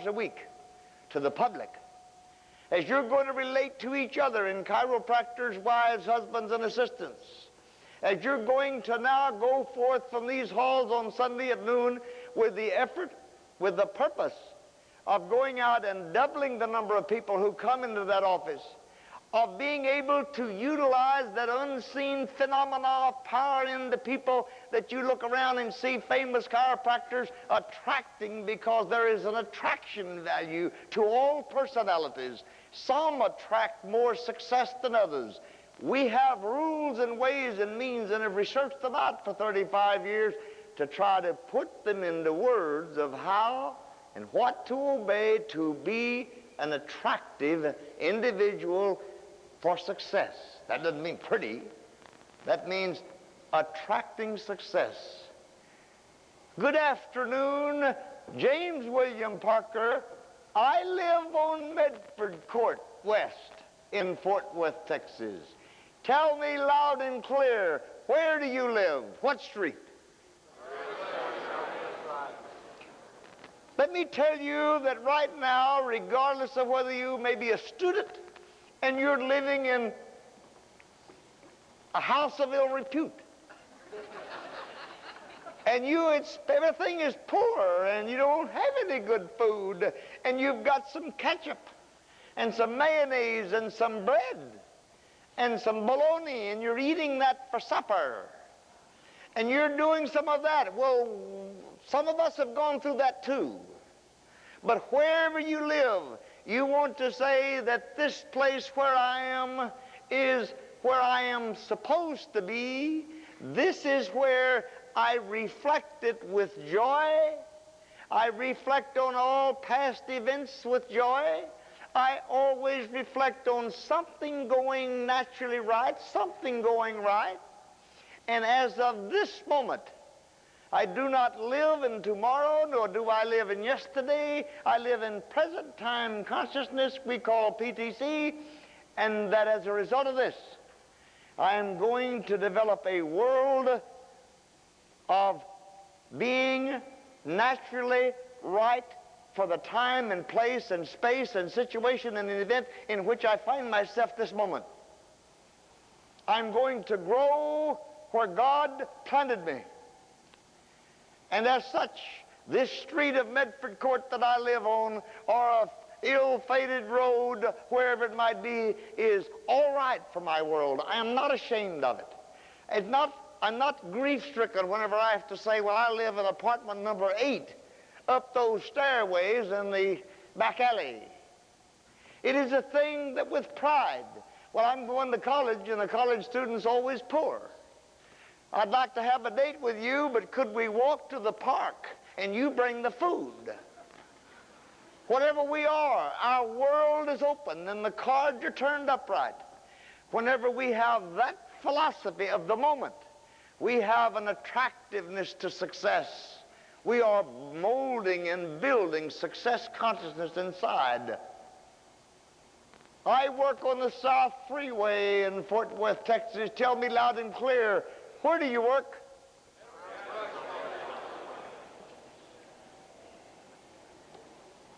a week to the public, as you're going to relate to each other in chiropractors, wives, husbands, and assistants, as you're going to now go forth from these halls on Sunday at noon with the effort, with the purpose of going out and doubling the number of people who come into that office, of being able to utilize that unseen phenomena of power in the people that you look around and see famous chiropractors attracting, because there is an attraction value to all personalities. Some attract more success than others. We have rules and ways and means, and have researched them out for 35 years to try to put them into words of how and what to obey to be an attractive individual for success. That doesn't mean pretty. That means attracting success. Good afternoon, James William Parker. I live on Medford Court West in Fort Worth, Texas. Tell me loud and clear, where do you live? What street? Let me tell you that right now, regardless of whether you may be a student and you're living in a house of ill repute, and everything is poor, and you don't have any good food, and you've got some ketchup and some mayonnaise and some bread and some bologna, and you're eating that for supper, and you're doing some of that. Well, some of us have gone through that too. But wherever you live, you want to say that this place where I am is where I am supposed to be. This is where I reflect it with joy. I reflect on all past events with joy. I always reflect on something going naturally right, something going right. And as of this moment, I do not live in tomorrow, nor do I live in yesterday. I live in present time consciousness, we call PTC, and that as a result of this, I am going to develop a world of being naturally right for the time and place and space and situation and event in which I find myself this moment. I'm going to grow where God planted me. And as such, this street of Medford Court that I live on, or a ill-fated road, wherever it might be, is all right for my world. I am not ashamed of it. I'm not grief-stricken whenever I have to say, well, I live in apartment number 8, up those stairways in the back alley. It is a thing that with pride, well, I'm going to college, and the college student's always poor. I'd like to have a date with you, but could we walk to the park and you bring the food? Whatever we are, our world is open and the cards are turned upright. Whenever we have that philosophy of the moment, we have an attractiveness to success. We are molding and building success consciousness inside. I work on the South Freeway in Fort Worth, Texas. Tell me loud and clear, where do you work?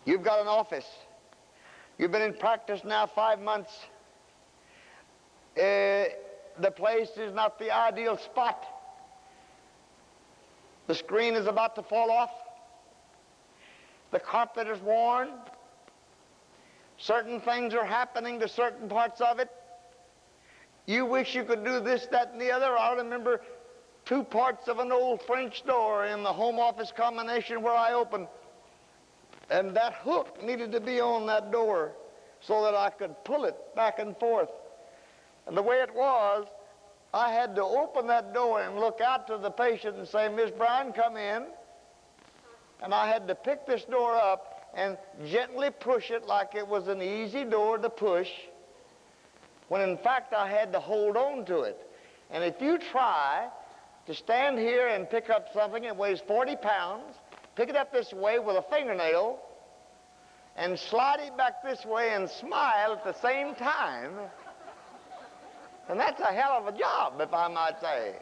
You've got an office. You've been in practice now 5 months. The place is not the ideal spot. The screen is about to fall off. The carpet is worn. Certain things are happening to certain parts of it. You wish you could do this, that, and the other. I remember 2 parts of an old French door in the home office combination where I opened. And that hook needed to be on that door so that I could pull it back and forth. And the way it was, I had to open that door and look out to the patient and say, Miss Brown, come in. And I had to pick this door up and gently push it like it was an easy door to push, when in fact I had to hold on to it. And if you try to stand here and pick up something that weighs 40 pounds, pick it up this way with a fingernail, and slide it back this way and smile at the same time, and that's a hell of a job, if I might say.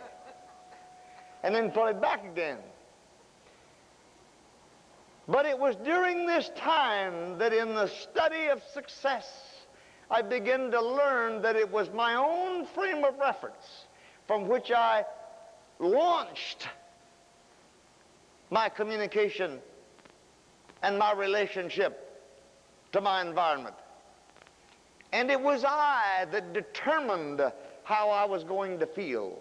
And then pull it back again. But it was during this time that in the study of success, I began to learn that it was my own frame of reference from which I launched my communication and my relationship to my environment. And it was I that determined how I was going to feel.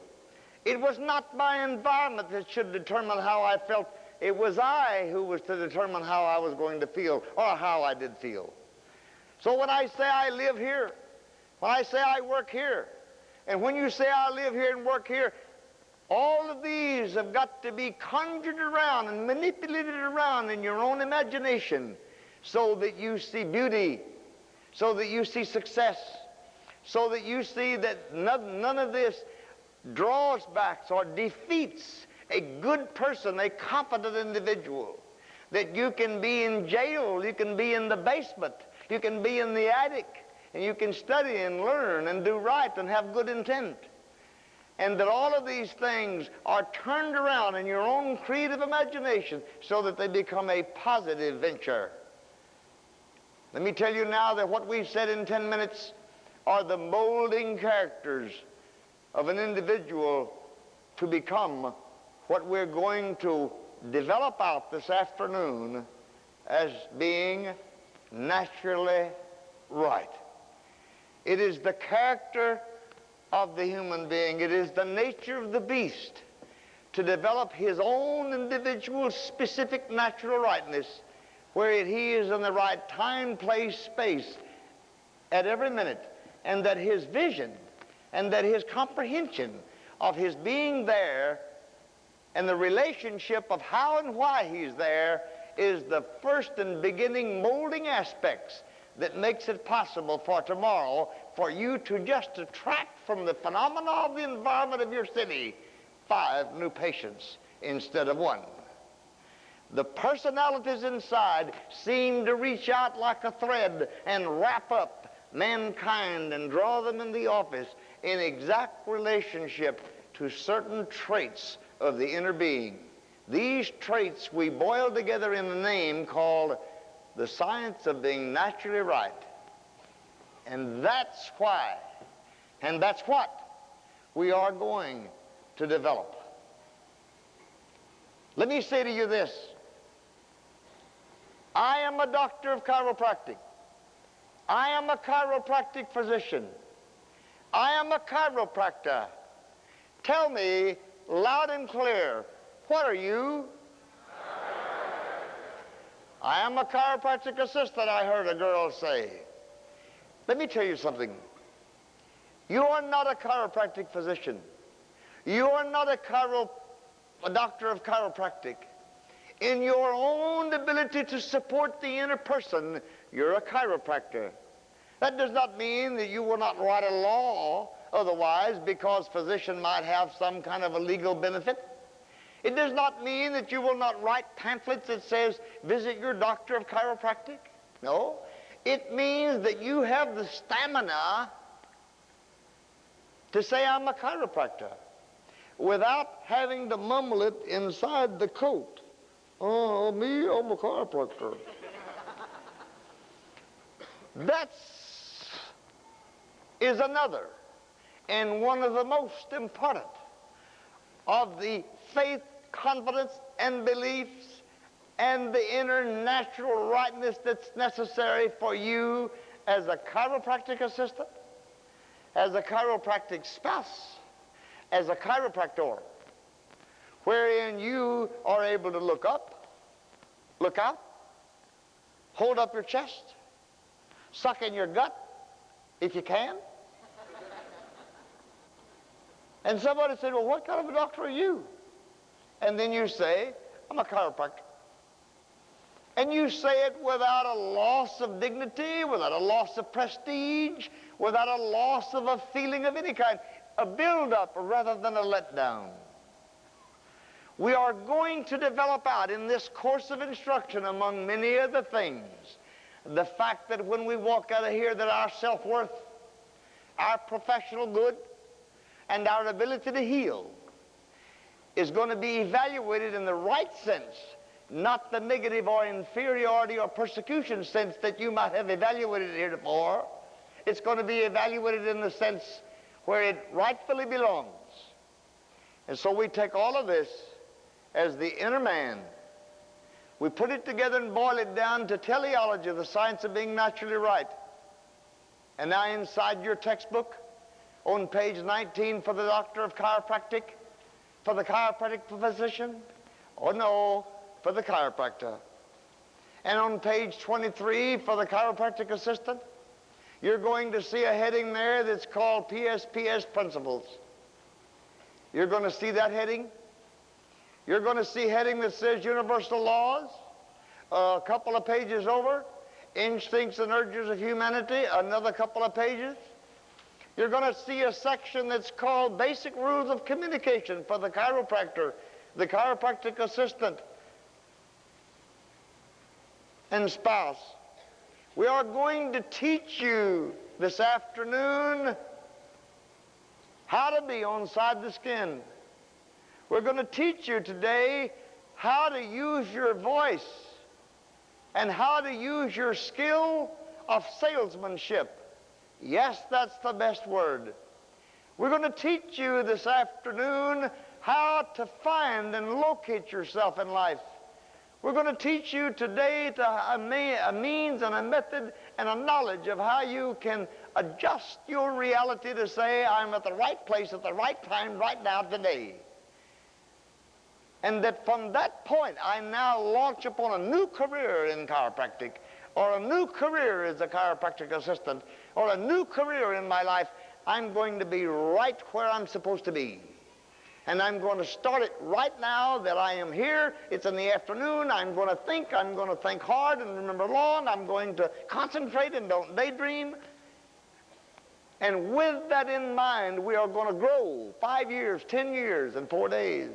It was not my environment that should determine how I felt. It was I who was to determine how I was going to feel, or how I did feel. So when I say I live here, when I say I work here, and when you say I live here and work here, all of these have got to be conjured around and manipulated around in your own imagination so that you see beauty, so that you see success, so that you see that none of this draws back or defeats a good person, a competent individual. That you can be in jail, you can be in the basement, you can be in the attic, and you can study and learn and do right and have good intent. And that all of these things are turned around in your own creative imagination so that they become a positive venture. Let me tell you now that what we've said in 10 minutes are the molding characters of an individual to become what we're going to develop out this afternoon as being naturally right. It is the character of the human being. It is the nature of the beast to develop his own individual specific natural rightness where he is in the right time, place, space at every minute, and that his vision and that his comprehension of his being there and the relationship of how and why he's there is the first and beginning molding aspects that makes it possible for tomorrow for you to just attract from the phenomena of the environment of your city 5 new patients instead of 1. The personalities inside seem to reach out like a thread and wrap up mankind and draw them in the office in exact relationship to certain traits of the inner being. These traits we boil together in a name called the science of being naturally right. And that's why, and that's what we are going to develop. Let me say to you this. I am a doctor of chiropractic. I am a chiropractic physician. I am a chiropractor. Tell me loud and clear, what are you? I am a chiropractic assistant, I heard a girl say. Let me tell you something. You are not a chiropractic physician. You are not a doctor of chiropractic. In your own ability to support the inner person, you're a chiropractor. That does not mean that you will not write a law otherwise because physician might have some kind of a legal benefit. It does not mean that you will not write pamphlets that says, visit your doctor of chiropractic. No. It means that you have the stamina to say, I'm a chiropractor, without having to mumble it inside the coat. Oh, me, I'm a chiropractor. That is another and one of the most important of the faith, confidence, and beliefs and the inner natural rightness that's necessary for you as a chiropractic assistant, as a chiropractic spouse, as a chiropractor, wherein you are able to look up, look out, hold up your chest, suck in your gut, if you can. And somebody said, well, what kind of a doctor are you? And then you say, I'm a chiropractor. And you say it without a loss of dignity, without a loss of prestige, without a loss of a feeling of any kind, a build-up rather than a letdown. We are going to develop out in this course of instruction, among many other things, the fact that when we walk out of here that our self-worth, our professional good, and our ability to heal is going to be evaluated in the right sense, not the negative or inferiority or persecution sense that you might have evaluated it heretofore. It's going to be evaluated in the sense where it rightfully belongs. And so we take all of this as the inner man. We put it together and boil it down to teleology, the science of being naturally right. And now inside your textbook, on page 19 for the doctor of chiropractic, for the chiropractic physician, oh no, for the chiropractor. And on page 23 for the chiropractic assistant, you're going to see a heading there that's called PSPS principles. You're going to see that heading. You're going to see a heading that says universal laws. A couple of pages over, instincts and urges of humanity, another couple of pages. You're going to see a section that's called basic rules of communication for the chiropractor, the chiropractic assistant, and spouse. We are going to teach you this afternoon how to be on side the skin. We're going to teach you today how to use your voice and how to use your skill of salesmanship. Yes, that's the best word. We're going to teach you this afternoon how to find and locate yourself in life. We're going to teach you today a means and a method and a knowledge of how you can adjust your reality to say, I'm at the right place at the right time right now today. And that from that point, I now launch upon a new career in chiropractic, or a new career as a chiropractic assistant, or a new career in my life. I'm going to be right where I'm supposed to be. And I'm going to start it right now that I am here. It's in the afternoon. I'm going to think hard and remember long. I'm going to concentrate and don't daydream. And with that in mind, we are going to grow 5 years, 10 years, and 4 days.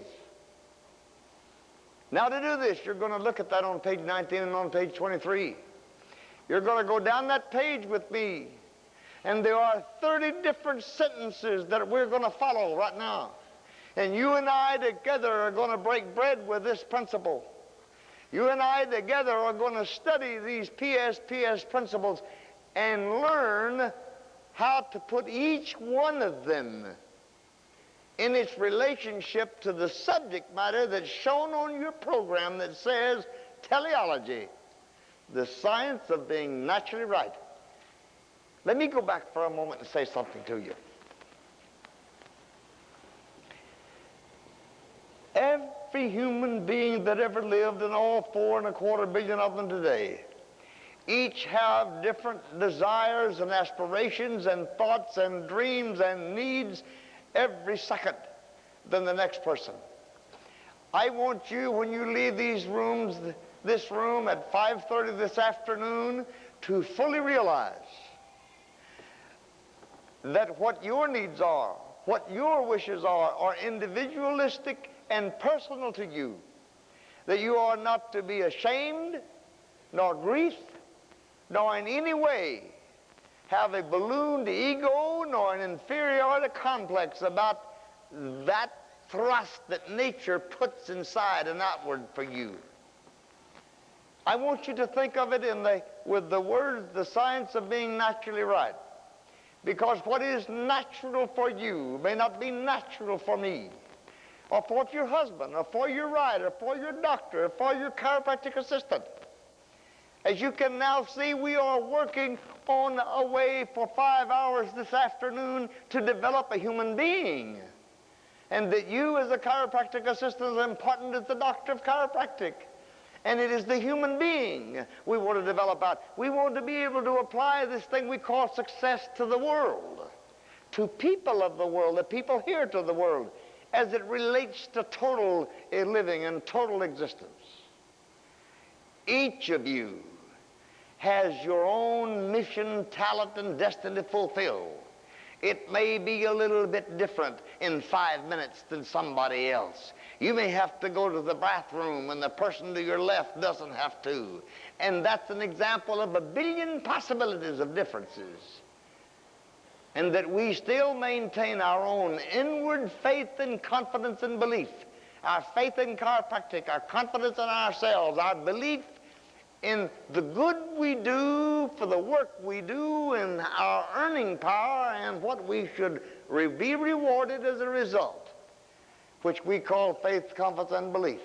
Now to do this, you're going to look at that on page 19 and on page 23. You're going to go down that page with me. And there are 30 different sentences that we're going to follow right now. And you and I together are going to break bread with this principle. You and I together are going to study these PSPS principles and learn how to put each one of them in its relationship to the subject matter that's shown on your program that says teleology, the science of being naturally right. Let me go back for a moment and say something to you. Every human being that ever lived, and all 4.25 billion of them today, each have different desires and aspirations and thoughts and dreams and needs every second than the next person. I want you, when you leave these rooms, this room at 5:30 this afternoon, to fully realize that what your needs are, what your wishes are individualistic and personal to you, that you are not to be ashamed, nor grief, nor in any way have a ballooned ego, nor an inferiority complex about that thrust that nature puts inside and outward for you. I want you to think of it with the words, the science of being naturally right. Because what is natural for you may not be natural for me, or for your husband, or for your rider, or for your doctor, or for your chiropractic assistant. As you can now see, we are working on a way for 5 hours this afternoon to develop a human being. And that you as a chiropractic assistant is important as the doctor of chiropractic. And it is the human being we want to develop out. We want to be able to apply this thing we call success to the world, to people of the world, the people here to the world, as it relates to total living and total existence. Each of you has your own mission, talent, and destiny to fulfill. It may be a little bit different in 5 minutes than somebody else. You may have to go to the bathroom and the person to your left doesn't have to. And that's an example of a billion possibilities of differences. And that we still maintain our own inward faith and confidence and belief our faith in chiropractic, our confidence in ourselves, our belief in the good we do for the work we do and our earning power and what we should be rewarded as a result, which we call faith, confidence, and belief.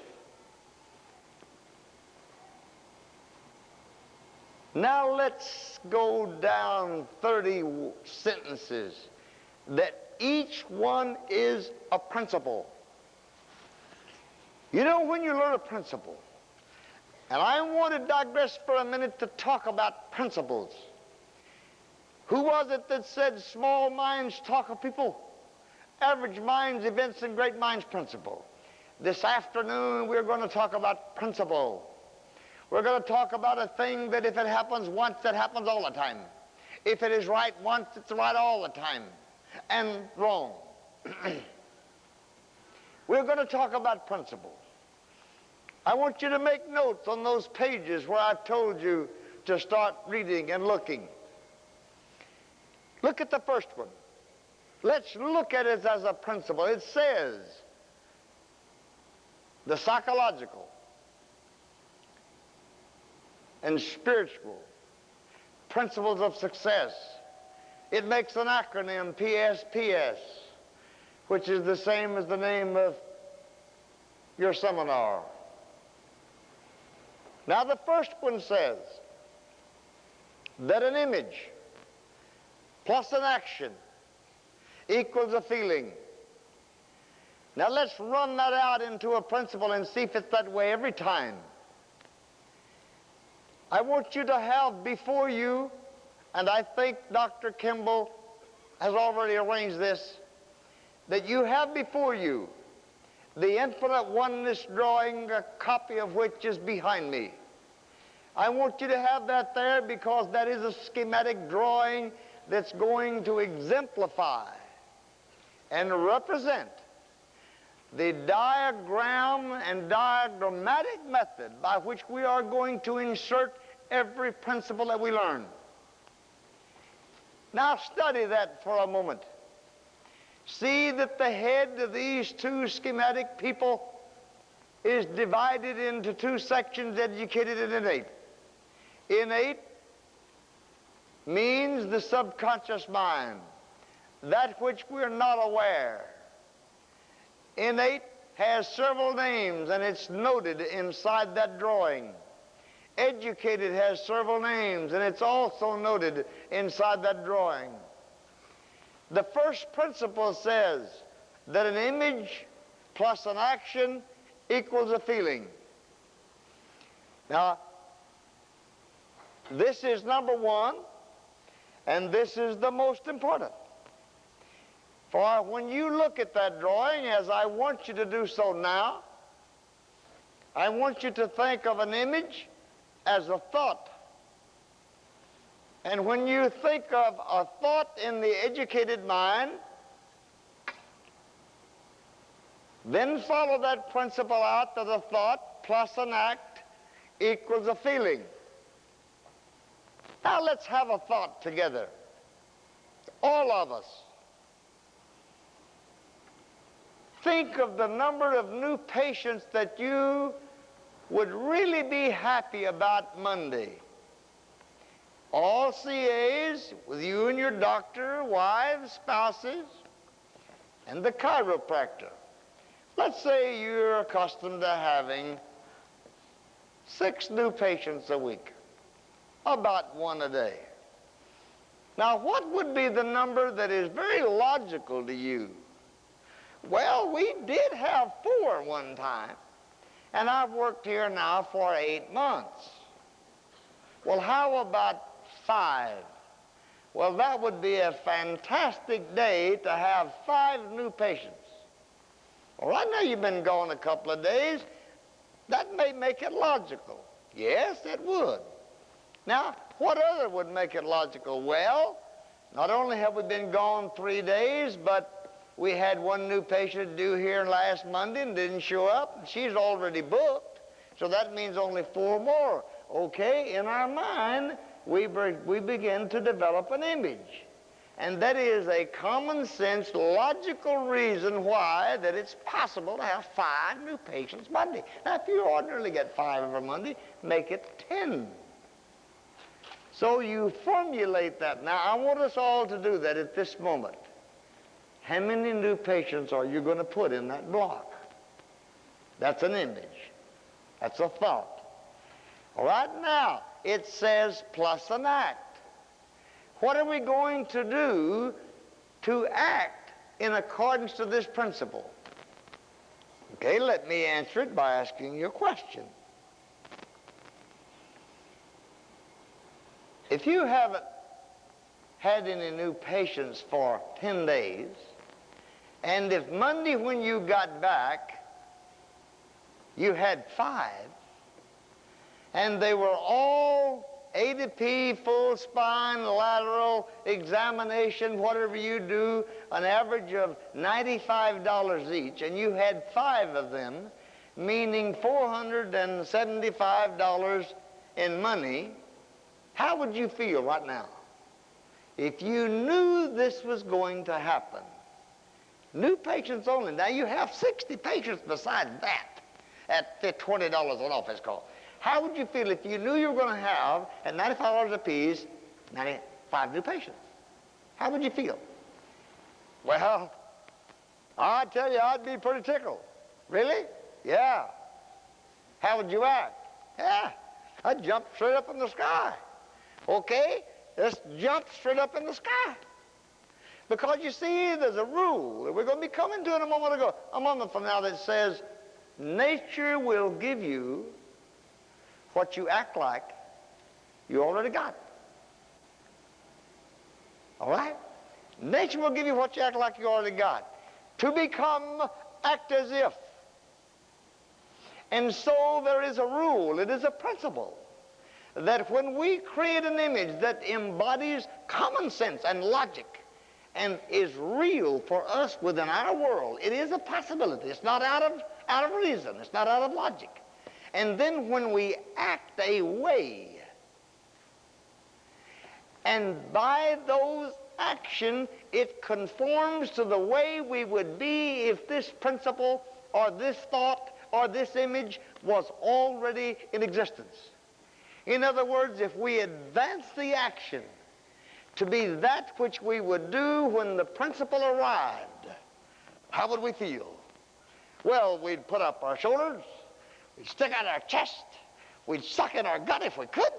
Now let's go down 30 sentences that each one is a principle. You know, when you learn a principle, and I want to digress for a minute to talk about principles. Who was it that said small minds talk of people? Average minds, events, and great minds principle. This afternoon we're going to talk about principle. We're going to talk about a thing that if it happens once, it happens all the time. If it is right once, it's right all the time. And wrong. We're going to talk about principle. I want you to make notes on those pages where I've told you to start reading and looking. Look at the first one. Let's look at it as a principle. It says, the psychological and spiritual principles of success. It makes an acronym, PSPS, which is the same as the name of your seminar. Now the first one says that an image plus an action equals a feeling. Now let's run that out into a principle and see if it's that way every time. I want you to have before you, and I think Dr. Kimball has already arranged this, that you have before you the infinite oneness drawing, a copy of which is behind me. I want you to have that there because that is a schematic drawing that's going to exemplify and represent the diagram and diagrammatic method by which we are going to insert every principle that we learn. Now study that for a moment. See that the head of these two schematic people is divided into two sections, educated and innate. Innate means the subconscious mind, that which we're not aware. Innate has several names, and it's noted inside that drawing. Educated has several names, and it's also noted inside that drawing. The first principle says that an image plus an action equals a feeling. Now, this is number one, and this is the most important. For when you look at that drawing, as I want you to do so now, I want you to think of an image as a thought. And when you think of a thought in the educated mind, then follow that principle out that a thought plus an act equals a feeling. Now let's have a thought together, all of us. Think of the number of new patients that you would really be happy about Monday. All CAs, with you and your doctor, wives, spouses, and the chiropractor. Let's say you're accustomed to having 6 new patients a week, about 1 a day. Now, what would be the number that is very logical to you? Well, we did have 4 one time, and I've worked here now for 8 months. Well, how about 5? Well, that would be a fantastic day to have 5 new patients. Well, right now you've been gone a couple of days. That may make it logical. Yes, it would. Now, what other would make it logical? Well, not only have we been gone 3 days, but we had 1 new patient due here last Monday and didn't show up. She's already booked, so that means only 4 more. Okay, in our mind, we begin to develop an image. And that is a common sense, logical reason why that it's possible to have 5 new patients Monday. Now, if you ordinarily get 5 every Monday, make it 10. So you formulate that. Now, I want us all to do that at this moment. How many new patients are you going to put in that block? That's an image. That's a thought. Right now, it says plus an act. What are we going to do to act in accordance to this principle? Okay, let me answer it by asking you a question. If you haven't had any new patients for 10 days, and if Monday when you got back, you had 5, and they were all ADP, full spine, lateral, examination, whatever you do, an average of $95 each, and you had 5 of them, meaning $475 in money, how would you feel right now? If you knew this was going to happen, new patients only. Now you have 60 patients besides that at $20 an office call. How would you feel if you knew you were going to have, at $95 apiece, 95 new patients? How would you feel? Well, I tell you, I'd be pretty tickled. Really? Yeah. How would you act? Yeah, I'd jump straight up in the sky. Okay, let's jump straight up in the sky. Because you see, there's a rule that we're going to be coming to in a moment from now that says, nature will give you what you act like you already got. All right? Nature will give you what you act like you already got. To become, act as if. And so there is a rule, it is a principle, that when we create an image that embodies common sense and logic and is real for us within our world, it is a possibility. It's not out of reason. It's not out of logic. And then when we act a way, and by those actions, it conforms to the way we would be if this principle or this thought or this image was already in existence. In other words, if we advance the action to be that which we would do when the principle arrived, how would we feel? Well, we'd put up our shoulders, we'd stick out our chest, we'd suck in our gut if we could,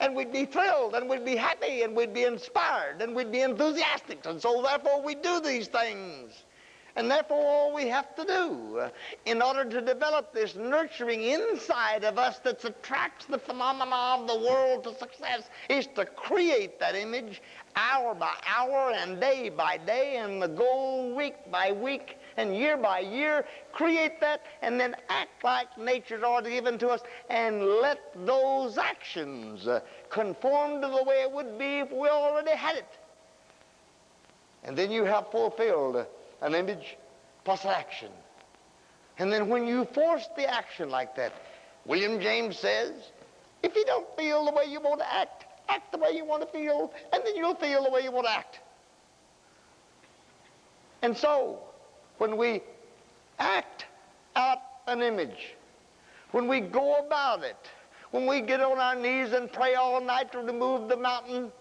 and we'd be thrilled, and we'd be happy, and we'd be inspired, and we'd be enthusiastic, and so therefore we do these things. And therefore all we have to do in order to develop this nurturing inside of us that attracts the phenomena of the world to success is to create that image hour by hour and day by day, and the goal week by week and year by year. Create that and then act like nature's already given to us, and let those actions conform to the way it would be if we already had it. And then you have fulfilled an image plus action. And then when you force the action like that, William James says, if you don't feel the way you want to act, act the way you want to feel, and then you'll feel the way you want to act. And so, when we act out an image, when we go about it, when we get on our knees and pray all night to remove the mountain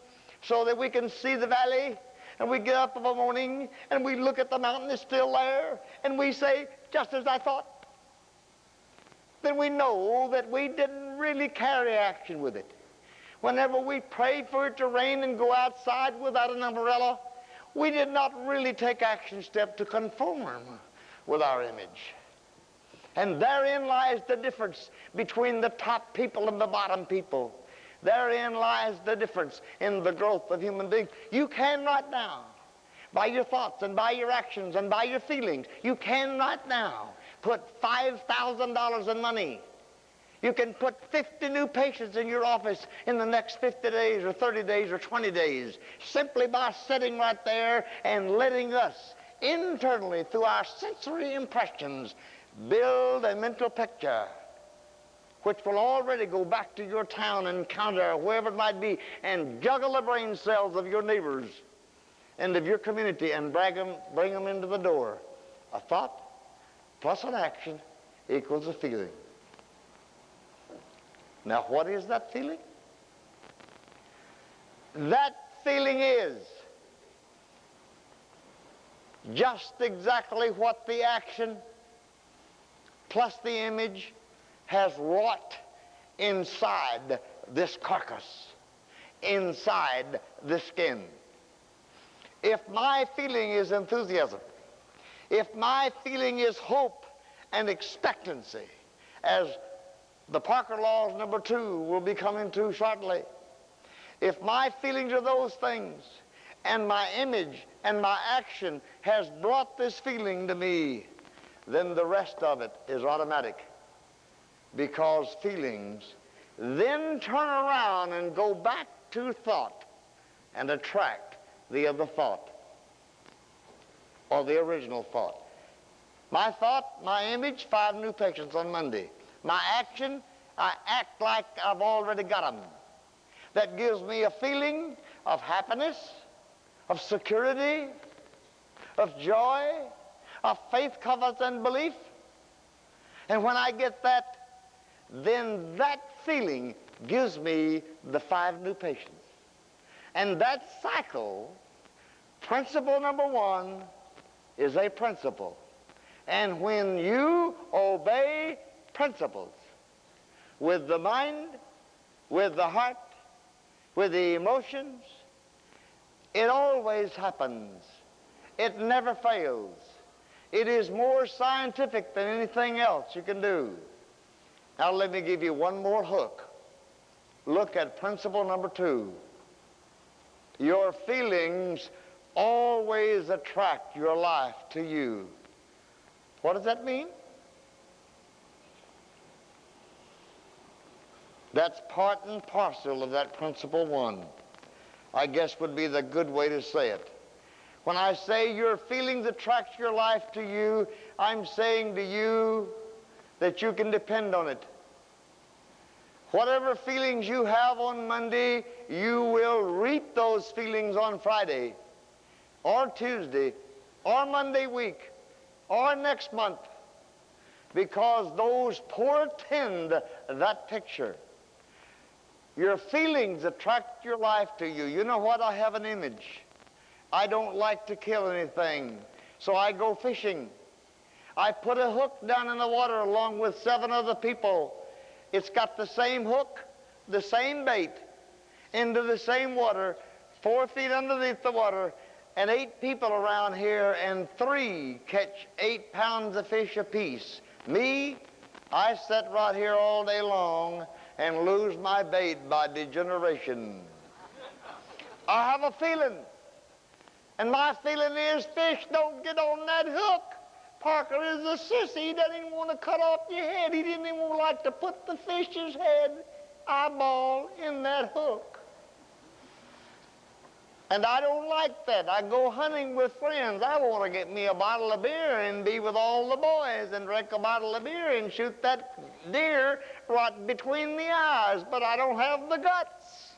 so that we can see the valley, and we get up in the morning and we look at the mountain, it's still there, and we say, just as I thought, then we know that we didn't really carry action with it. Whenever we pray for it to rain and go outside without an umbrella, we did not really take action step to conform with our image. And therein lies the difference between the top people and the bottom people. Therein lies the difference in the growth of human beings. You can right now, by your thoughts and by your actions and by your feelings, you can right now put $5,000 in money. You can put 50 new patients in your office in the next 50 days or 30 days or 20 days, simply by sitting right there and letting us internally, through our sensory impressions, build a mental picture which will already go back to your town and counter, wherever it might be, and juggle the brain cells of your neighbors end of your community and bring them into the door. A thought plus an action equals a feeling. Now, what is that feeling? That feeling is just exactly what the action plus the image has wrought inside this carcass, inside the skin. If my feeling is enthusiasm, if my feeling is hope and expectancy, as the Parker Laws number 2 will be coming to shortly, if my feelings are those things, and my image and my action has brought this feeling to me, then the rest of it is automatic. Because feelings then turn around and go back to thought and attract the other thought, or the original thought. My thought, my image, 5 new patients on Monday. My action, I act like I've already got them. That gives me a feeling of happiness, of security, of joy, of faith, confidence, and belief. And when I get that, then that feeling gives me the 5 new patients. And that cycle, principle number 1, is a principle. And when you obey principles with the mind, with the heart, with the emotions, it always happens. It never fails. It is more scientific than anything else you can do. Now let me give you one more hook. Look at principle number 2. Your feelings always attract your life to you. What does that mean? That's part and parcel of that principle 1. I guess would be the good way to say it. When I say your feelings attract your life to you, I'm saying to you that you can depend on it. Whatever feelings you have on Monday, you will reap those feelings on Friday, or Tuesday, or Monday week, or next month, because those portend that picture. Your feelings attract your life to you. You know what? I have an image. I don't like to kill anything, so I go fishing. I put a hook down in the water along with 7 other people. It's got the same hook, the same bait, into the same water, 4 feet underneath the water, and 8 people around here, and 3 catch 8 pounds of fish apiece. Me, I sit right here all day long and lose my bait by degeneration. I have a feeling, and my feeling is fish don't get on that hook. Parker is a sissy. He doesn't even want to cut off your head. He didn't even like to put the fish's head eyeball in that hook. And I don't like that. I go hunting with friends. I want to get me a bottle of beer and be with all the boys and drink a bottle of beer and shoot that deer right between the eyes, but I don't have the guts.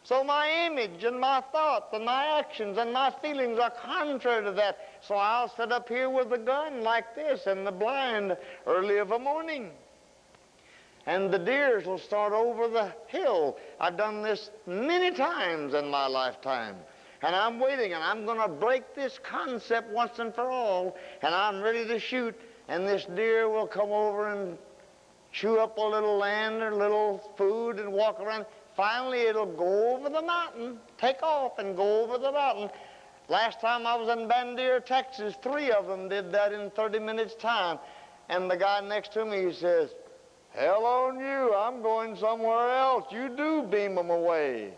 So my image and my thoughts and my actions and my feelings are contrary to that. So I'll sit up here with a gun like this in the blind early of a morning. And the deers will start over the hill. I've done this many times in my lifetime. And I'm waiting, and I'm going to break this concept once and for all. And I'm ready to shoot, and this deer will come over and chew up a little land or a little food and walk around. Finally, it'll go over the mountain, take off and go over the mountain. Last time I was in Bandera, Texas, 3 of them did that in 30 minutes' time. And the guy next to me, he says, "Hell on you, I'm going somewhere else. You do beam them away."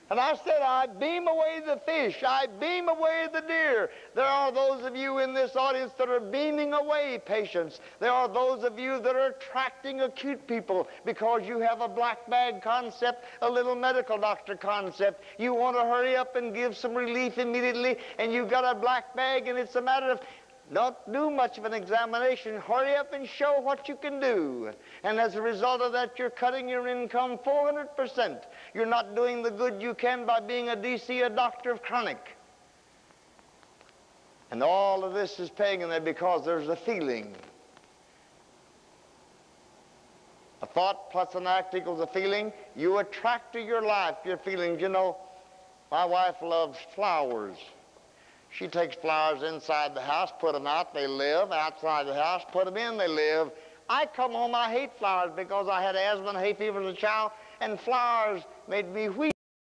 And I said, I beam away the fish. I beam away the deer. There are those of you in this audience that are beaming away patients. There are those of you that are attracting acute people because you have a black bag concept, a little medical doctor concept. You want to hurry up and give some relief immediately, and you've got a black bag, and it's a matter of don't do much of an examination. Hurry up and show what you can do. And as a result of that, you're cutting your income 400%. You're not doing the good you can by being a DC, a doctor of chronic. And all of this is pagan there because there's a feeling. A thought plus an act equals a feeling. You attract to your life your feelings. You know, my wife loves flowers. She takes flowers inside the house, put them out, they live. Outside the house, put them in, they live. I come home, I hate flowers because I had asthma and hay fever as a child, and flowers made me weep.